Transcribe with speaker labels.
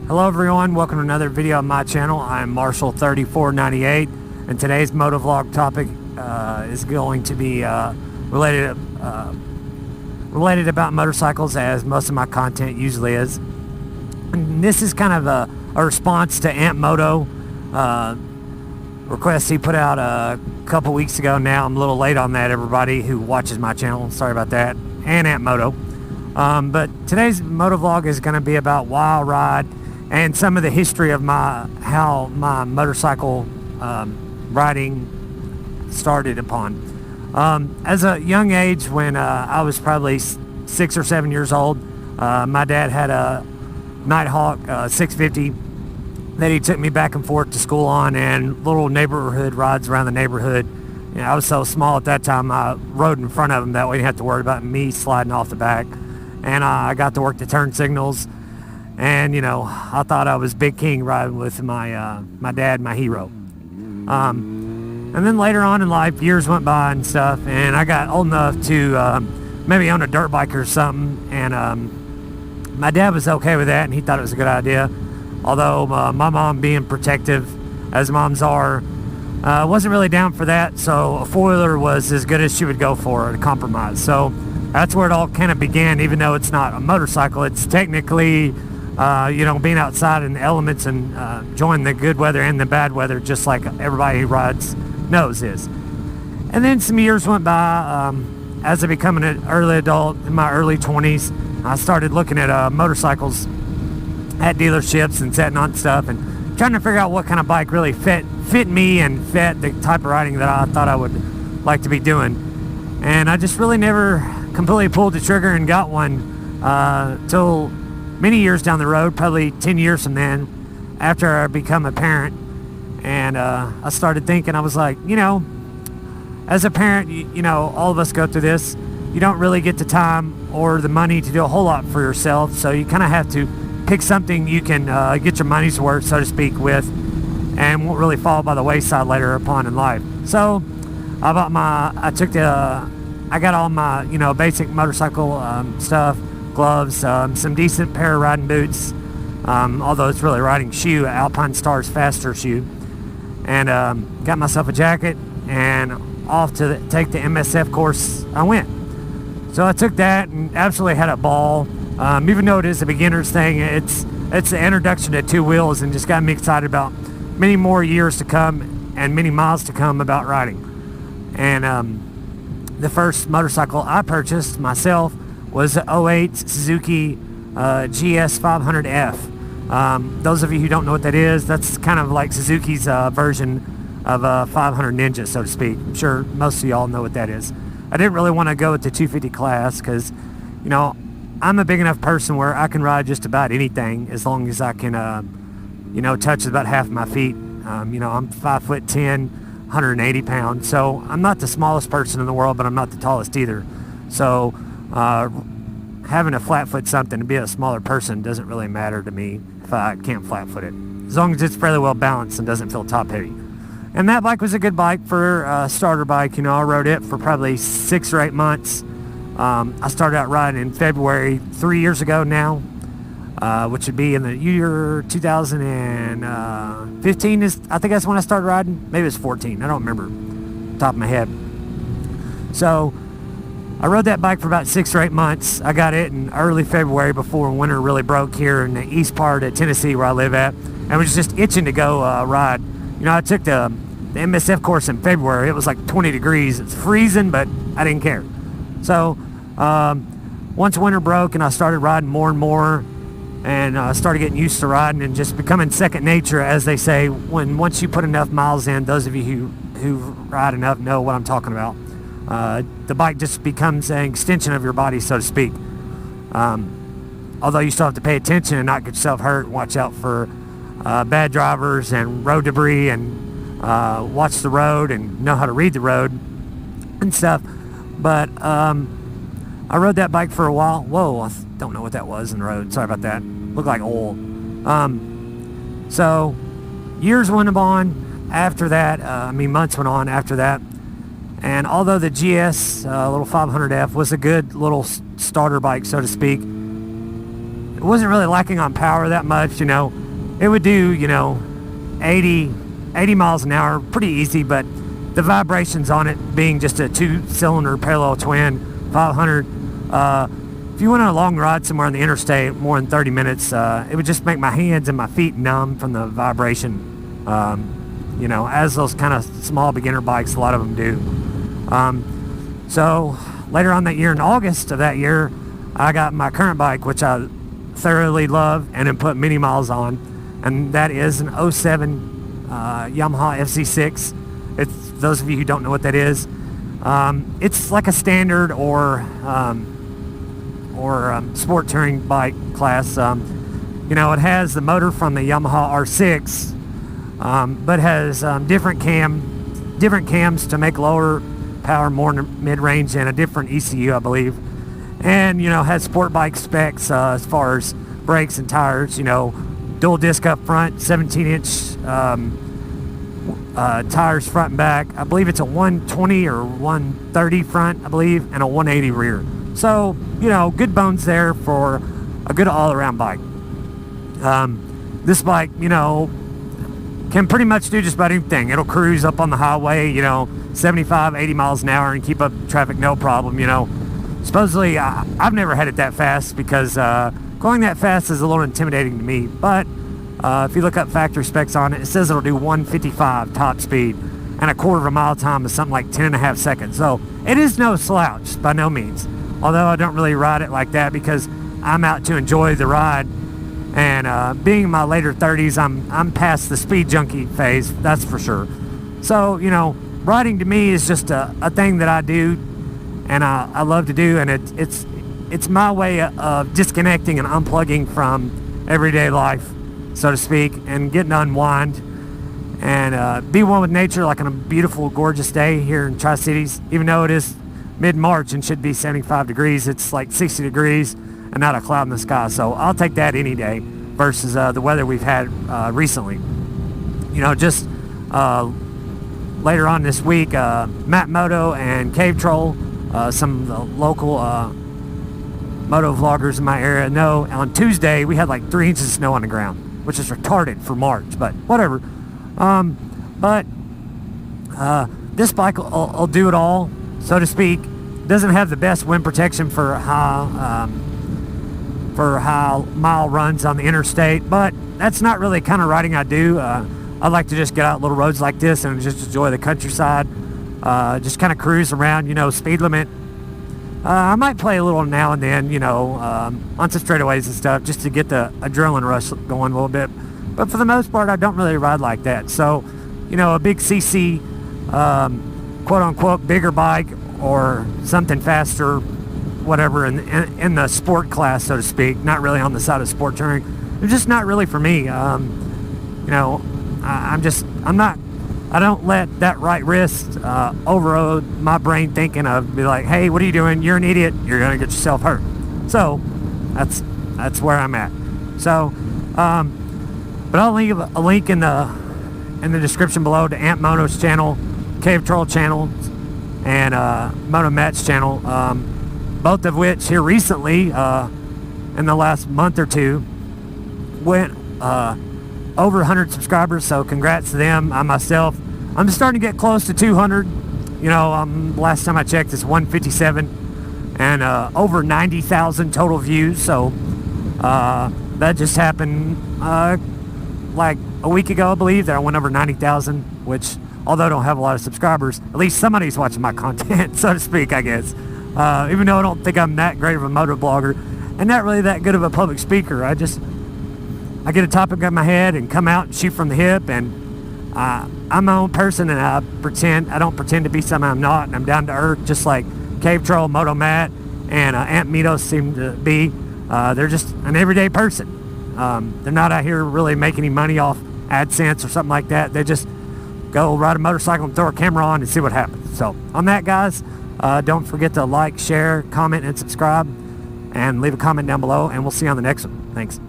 Speaker 1: Hello everyone, welcome to another video on my channel. I'm Marshall3498, and today's motovlog topic is going to be related about motorcycles, as most of my content usually is. And this is kind of a response to Ant Moto request he put out a couple weeks ago now. I'm a little late on that, everybody who watches my channel, sorry about that, and Ant Moto. But today's motovlog is going to be about why I ride and some of the history of how my motorcycle riding started upon. As a young age, when I was probably 6 or 7 years old, my dad had a Nighthawk 650 that he took me back and forth to school on, and little neighborhood rides around the neighborhood. You know, I was so small at that time, I rode in front of him, that way you didn't have to worry about me sliding off the back. And I got to work the turn signals. And, you know, I thought I was Big King riding with my dad, my hero. And then later on in life, years went by and stuff, and I got old enough to maybe own a dirt bike or something. And my dad was okay with that, and he thought it was a good idea. Although my mom, being protective, as moms are, wasn't really down for that. So a four-wheeler was as good as she would go for, a compromise. So that's where it all kind of began, even though it's not a motorcycle. It's technically... you know, being outside in the elements and enjoying the good weather and the bad weather, just like everybody who rides knows is. And then some years went by. As I became an early adult in my early 20s, I started looking at motorcycles at dealerships and setting on stuff and trying to figure out what kind of bike really fit me and fit the type of riding that I thought I would like to be doing. And I just really never completely pulled the trigger and got one till many years down the road, probably 10 years from then, after I become a parent. And I started thinking, I was like, you know, as a parent, you know, all of us go through this. You don't really get the time or the money to do a whole lot for yourself, so you kind of have to pick something you can get your money's worth, so to speak, with, and won't really fall by the wayside later upon in life. So I got all my, you know, basic motorcycle stuff, gloves, some decent pair of riding boots, although it's really a riding shoe, Alpine Stars Faster shoe, and got myself a jacket, and off to take the MSF course I went. So I took that and absolutely had a ball. Even though it is a beginner's thing, it's the introduction to two wheels, and just got me excited about many more years to come and many miles to come about riding. And the first motorcycle I purchased myself was the 08 Suzuki GS 500F. Those of you who don't know what that is, that's kind of like Suzuki's version of a 500 Ninja, so to speak. I'm sure most of y'all know what that is. I didn't really want to go with the 250 class because, you know, I'm a big enough person where I can ride just about anything as long as I can, you know, touch about half of my feet. You know, I'm 5'10", 180 pounds, so I'm not the smallest person in the world, but I'm not the tallest either. So having a flat foot something to be a smaller person doesn't really matter to me if I can't flat foot it, as long as it's fairly well balanced and doesn't feel top heavy. And that bike was a good bike for a starter bike. You know, I rode it for probably 6 or 8 months. I started out riding in February 3 years ago now, which would be in the year 2015 is, I think that's when I started riding. Maybe it was 14, I don't remember top of my head. So I rode that bike for about 6 or 8 months. I got it in early February before winter really broke here in the east part of Tennessee where I live at, and was just itching to go ride. You know, I took the MSF course in February. It was like 20 degrees. It's freezing, but I didn't care. So once winter broke and I started riding more and more, and started getting used to riding and just becoming second nature, as they say, once you put enough miles in. Those of you who ride enough know what I'm talking about. The bike just becomes an extension of your body, so to speak. Although you still have to pay attention and not get yourself hurt, and watch out for bad drivers and road debris, and watch the road and know how to read the road and stuff. But I rode that bike for a while. Whoa, I don't know what that was in the road. Sorry about that. Looked like oil. So years went on after that. Months went on after that. And although the GS little 500F was a good little starter bike, so to speak, it wasn't really lacking on power that much. It would do 80 miles an hour pretty easy, but the vibrations on it being just a 2-cylinder parallel twin 500, if you went on a long ride somewhere on the interstate more than 30 minutes, it would just make my hands and my feet numb from the vibration, as those kind of small beginner bikes, a lot of them do. So later on that year, in August of that year, I got my current bike, which I thoroughly love and have put many miles on, and that is an 07 Yamaha FC6. It's, those of you who don't know what that is, it's like a standard or sport touring bike class. It has the motor from the Yamaha R6, but has different cams to make lower power, more mid-range, and a different ECU, I believe. And has sport bike specs as far as brakes and tires. Dual disc up front, 17-inch tires front and back. I believe it's a 120 or 130 front, I believe, and a 180 rear. So, good bones there for a good all-around bike. This bike, can pretty much do just about anything. It'll cruise up on the highway, 75, 80 miles an hour and keep up traffic no problem, Supposedly, I've never had it that fast because going that fast is a little intimidating to me. But if you look up factory specs on it, it says it'll do 155 top speed and a quarter of a mile time is something like 10.5 seconds. So it is no slouch by no means. Although I don't really ride it like that because I'm out to enjoy the ride. And being in my later 30s, I'm past the speed junkie phase, that's for sure. So, riding to me is just a thing that I do and I love to do, and it's my way of disconnecting and unplugging from everyday life, so to speak, and getting to unwind and be one with nature, like on a beautiful, gorgeous day here in Tri-Cities. Even though it is mid-March and should be 75 degrees, it's like 60 degrees and not a cloud in the sky. So I'll take that any day versus the weather we've had recently. Just later on this week, Matt Moto and Cave Troll, some of the local moto vloggers in my area know, on Tuesday we had like 3 inches of snow on the ground, which is retarded for March, but whatever. This bike will do it all, so to speak. Doesn't have the best wind protection for high mile runs on the interstate, but that's not really the kind of riding I do. I like to just get out little roads like this and just enjoy the countryside. Just kind of cruise around, speed limit. I might play a little now and then, on some straightaways and stuff, just to get the adrenaline rush going a little bit. But for the most part, I don't really ride like that. So, a big CC, quote-unquote, bigger bike or something faster, whatever, in the sport class, so to speak, not really on the side of sport touring. It's just not really for me. I don't let that right wrist overload my brain thinking of, be like, hey, what are you doing? You're an idiot. You're going to get yourself hurt. So that's where I'm at. So, but I'll leave a link in the description below to Ant Moto's channel, Cave Troll channel, and Moto Matt's channel, both of which here recently, in the last month or two, went over 100 subscribers, so congrats to them. I'm just starting to get close to 200. Last time I checked, it's 157 and over 90,000 total views. So that just happened like a week ago, I believe, that I went over 90,000, which, although I don't have a lot of subscribers, at least somebody's watching my content, so to speak, I guess. Even though I don't think I'm that great of a moto blogger and not really that good of a public speaker, I get a topic in my head and come out and shoot from the hip, and I'm my own person, and I don't pretend to be something I'm not, and I'm down to earth, just like Cave Troll, Moto Matt, and Ant Moto seem to be. They're just an everyday person. They're not out here really making any money off AdSense or something like that. They just go ride a motorcycle and throw a camera on and see what happens. So on that, guys, don't forget to like, share, comment, and subscribe, and leave a comment down below, and we'll see you on the next one. Thanks.